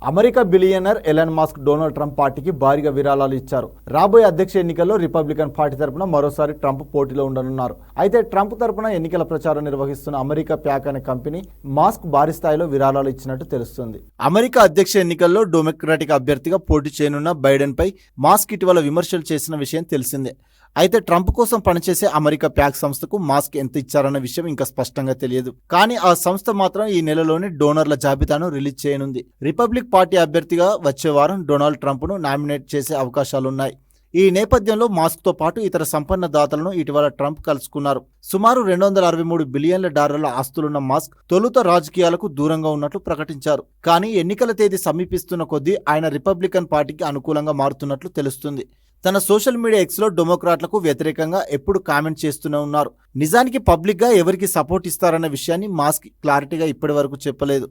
America billionaire Elon Musk Donald Trump పార్టీకి భారీగా విరాళాలు ఇచ్చారు. రాబోయే అధ్యక్ష ఎన్నికల్లో రిపబ్లికన్ పార్టీ తరపున మరోసారి ట్రంప్ పోటీలో ఉండనున్నారు. అయితే ట్రంప్ తరపున ఎన్నికల ప్రచారం నిర్వహిస్తున్న అమెరికా ప్యాక్ అనే కంపెనీ మస్క్ భారీ స్థాయిలో విరాళాలు ఇచ్చినట్టు తెలుస్తుంది. అమెరికా అధ్యక్ష ఎన్నికల్లో డెమోక్రాటిక్ అభ్యర్థిగా పోటీ చేయనున్న బైడెన్ పై మస్క్ ఇటీవల విమర్శలు చేసిన విషయం తెలిసిందే. అయితే ట్రంప్ కోసం పనిచేసే అమెరికా ప్యాక్ సంస్థకు మాస్క్ ఎంత ఇచ్చారన్న విషయం ఇంకా స్పష్టంగా తెలియదు. కానీ ఆ సంస్థ మాత్రం ఈ నెలలోనే డోనర్ల జాబితాను రిలీజ్ చేయనుంది. రిపబ్లిక్ పార్టీ అభ్యర్థిగా వచ్చే వారం డొనాల్డ్ ట్రంప్ను నామినేట్ చేసే అవకాశాలున్నాయి. ఈ నేపథ్యంలో మాస్క్తో పాటు ఇతర సంపన్న దాతలను ఇటీవల ట్రంప్ కలుసుకున్నారు. సుమారు $263 బిలియన్ల ఆస్తులున్న మాస్క్ తొలుత రాజకీయాలకు దూరంగా ఉన్నట్లు ప్రకటించారు. కానీ ఎన్నికల తేదీ సమీపిస్తున్న కొద్దీ ఆయన రిపబ్లికన్ పార్టీకి అనుకూలంగా మారుతున్నట్లు తెలుస్తుంది. తన సోషల్ మీడియా ఎక్స్లో డెమోక్రాట్లకు వ్యతిరేకంగా ఎప్పుడు కామెంట్ చేస్తూనే ఉన్నారు. నిజానికి పబ్లిక్గా ఎవరికి సపోర్ట్ ఇస్తారన్న విషయాన్ని మాస్క్ క్లారిటీగా ఇప్పటి వరకు చెప్పలేదు.